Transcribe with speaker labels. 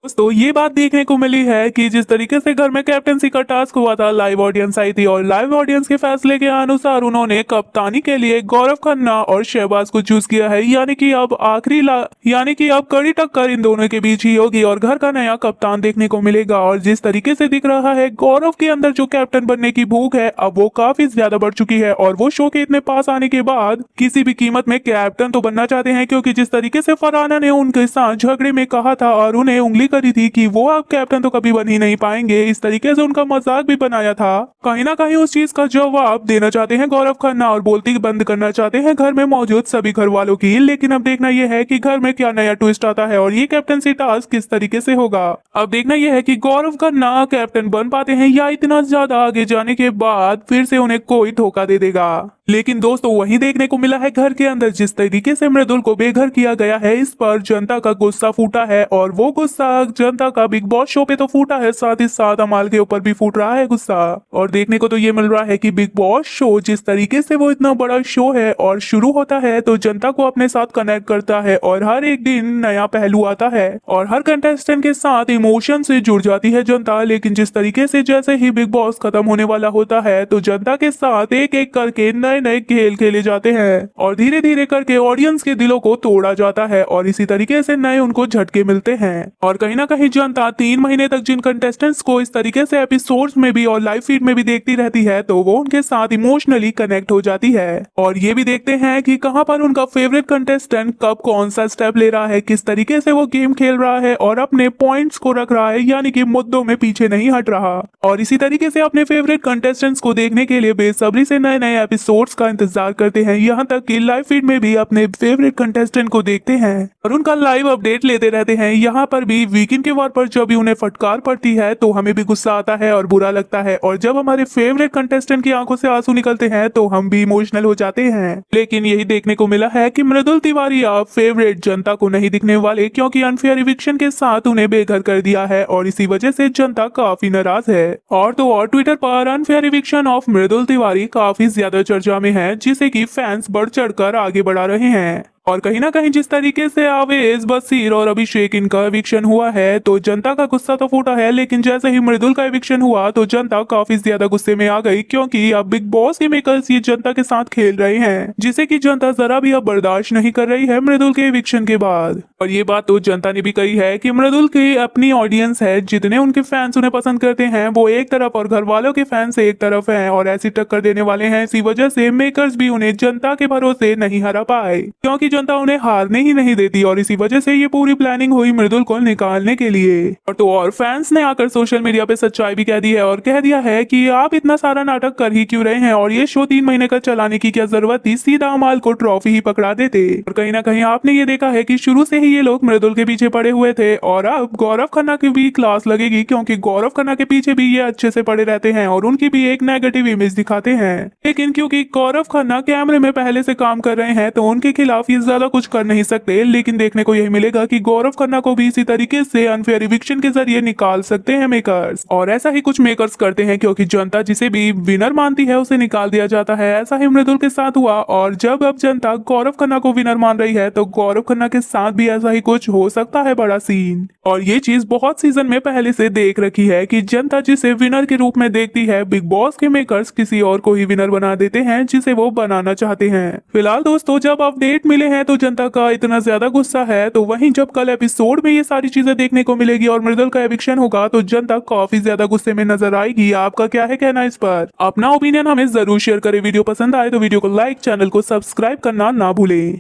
Speaker 1: दोस्तों ये बात देखने को मिली है कि जिस तरीके से घर में कैप्टनसी का टास्क हुआ था, लाइव ऑडियंस आई थी और लाइव ऑडियंस के फैसले के अनुसार उन्होंने कप्तानी के लिए गौरव खन्ना और शहबाज को चूज किया है। यानी कि अब कड़ी टक्कर इन दोनों के बीच ही होगी और घर का नया कप्तान देखने को मिलेगा। और जिस तरीके से दिख रहा है, गौरव के अंदर जो कैप्टन बनने की भूख है अब वो काफी ज्यादा बढ़ चुकी है और वो शो के इतने पास आने के बाद किसी भी कीमत में कैप्टन तो बनना चाहते हैं, क्योंकि जिस तरीके से फरहाना ने उनके साथ झगड़े में कहा था और उन्हें उंगली करी थी कि वो अब कैप्टन तो कभी बन ही नहीं पाएंगे, इस तरीके से उनका मजाक भी बनाया था। कहीं ना कहीं उस चीज का जवाब देना चाहते हैं गौरव खन्ना और बोलती बंद करना चाहते हैं घर में मौजूद सभी घर वालों की। लेकिन अब देखना यह है कि घर में क्या नया ट्विस्ट आता है और ये कैप्टनसी टास्क किस तरीके से होगा। अब देखना यह है कि गौरव खन्ना कैप्टन बन पाते हैं या इतना ज्यादा आगे जाने के बाद फिर से उन्हें कोई धोखा दे देगा। लेकिन दोस्तों वही देखने को मिला है घर के अंदर जिस तरीके से मृदुल को बेघर किया गया है, इस पर जनता का गुस्सा फूटा है और वो गुस्सा जनता का बिग बॉस शो पे तो फूटा है, साथ ही साथ अमाल के ऊपर भी फूट रहा है गुस्सा। और देखने को तो ये मिल रहा है कि बिग बॉस शो जिस तरीके से वो इतना बड़ा शो है और शुरू होता है तो जनता को अपने साथ कनेक्ट करता है और हर एक दिन नया पहलू आता है और हर कंटेस्टेंट के साथ इमोशन से जुड़ जाती है जनता। लेकिन जिस तरीके से जैसे ही बिग बॉस खत्म होने वाला होता है तो जनता के साथ एक एक करके नए नए खेल खेले जाते हैं और धीरे धीरे करके ऑडियंस के दिलों को तोड़ा जाता है और इसी तरीके से नए उनको झटके मिलते हैं। और कहीं ना कहीं जनता 3 महीने तक जिन कंटेस्टेंट्स को इस तरीके से एपिसोड्स में भी और लाइव फीड में भी देखती रहती है तो वो उनके साथ इमोशनली कनेक्ट हो जाती है। और ये भी देखते हैं कि कहां पर उनका फेवरेट कंटेस्टेंट कब कौन सा स्टेप ले रहा है, किस तरीके से वो गेम खेल रहा है और अपने पॉइंट्स को रख रहा है, यानी कि मुद्दों में पीछे नहीं हट रहा। और इसी तरीके से अपने फेवरेट कंटेस्टेंट्स को देखने के लिए बेसब्री से नए नए एपिसोड्स का इंतजार करते हैं, यहाँ तक कि लाइव फीड में भी अपने फेवरेट कंटेस्टेंट को देखते हैं और उनका लाइव अपडेट लेते रहते हैं। यहाँ पर भी वीकेंड के वार पर जब भी उन्हें फटकार पड़ती है तो हमें भी गुस्सा आता है और बुरा लगता है और जब हमारे फेवरेट कंटेस्टेंट की आंखों से आंसू निकलते हैं तो हम भी इमोशनल हो जाते हैं। लेकिन यही देखने को मिला है कि मृदुल तिवारी अब फेवरेट जनता को नहीं दिखने वाले, क्योंकि अनफेयर इविक्शन के साथ उन्हें बेघर कर दिया है और इसी वजह से जनता काफी नाराज है। और तो और ट्विटर पर अनफेयर इविक्शन ऑफ मृदुल तिवारी काफी ज्यादा चर्चा में है, जिसे कि फैंस बढ़ चढ़कर आगे बढ़ा रहे हैं। और कहीं ना कहीं जिस तरीके से आवेश, बसीर और अभिषेक इनका एविक्शन हुआ है तो जनता का गुस्सा तो फूटा है, लेकिन जैसे ही मृदुल का एविक्शन हुआ तो जनता काफी ज्यादा गुस्से में आ गई, क्योंकि अब बिग बॉस के मेकर्स ये जनता के साथ खेल रहे हैं, जिसे कि जनता जरा भी अब बर्दाश्त नहीं कर रही है मृदुल के एविक्शन के बाद। और ये बात तो जनता ने भी कही है कि मृदुल की अपनी ऑडियंस है, जितने उनके फैंस उन्हें पसंद करते हैं वो एक तरफ और घर वालों के फैंस एक तरफ हैं और ऐसी टक्कर देने वाले हैं। इसी वजह से मेकर्स भी उन्हें जनता के भरोसे नहीं हरा पाए, क्योंकि जनता उन्हें हारने ही नहीं देती और इसी वजह से ये पूरी प्लानिंग हुई मृदुल को निकालने के लिए। और तो और फैंस ने आकर सोशल मीडिया पे सच्चाई भी कह दी है और कह दिया है कि आप इतना सारा नाटक कर ही क्यों रहे हैं और ये शो 3 महीने का चलाने की क्या जरूरत थी, सीधा अमाल को ट्रॉफी ही पकड़ा देते। और कहीं ना कहीं आपने ये देखा है कि शुरू से ही ये लोग मृदुल के पीछे पड़े हुए थे और अब गौरव खन्ना की भी क्लास लगेगी, क्योंकि गौरव खन्ना के पीछे भी ये अच्छे से पड़े रहते हैं और उनकी भी एक नेगेटिव इमेज दिखाते हैं। लेकिन क्योंकि गौरव खन्ना कैमरे में पहले से काम कर रहे हैं तो उनके खिलाफ ये ज्यादा कुछ कर नहीं सकते। लेकिन देखने को यही मिलेगा कि गौरव खन्ना को भी इसी तरीके से अनफेयर इविक्शन के जरिए निकाल सकते हैं मेकर्स, और ऐसा ही कुछ मेकर्स करते हैं, क्योंकि जनता जिसे भी विनर मानती है उसे निकाल दिया जाता है। ऐसा ही मृदुल के साथ हुआ और जब अब जनता गौरव खन्ना को विनर मान रही है तो गौरव खन्ना के साथ भी ऐसा ही कुछ हो सकता है, बड़ा सीन। और ये चीज बहुत सीजन में पहले से देख रखी है कि जनता जिसे विनर के रूप में देखती है, बिग बॉस के मेकर्स किसी और को ही विनर बना देते हैं जिसे वो बनाना चाहते हैं। फिलहाल दोस्तों जब अपडेट मिले हैं तो जनता का इतना ज्यादा गुस्सा है, तो वहीं जब कल एपिसोड में ये सारी चीजें देखने को मिलेगी और मृदुल का एविक्शन होगा तो जनता काफी ज्यादा गुस्से में नजर आएगी। आपका क्या है कहना इस पर? अपना ओपिनियन हमें जरूर शेयर करें। वीडियो पसंद आए तो वीडियो को लाइक, चैनल को सब्सक्राइब करना ना भूलें।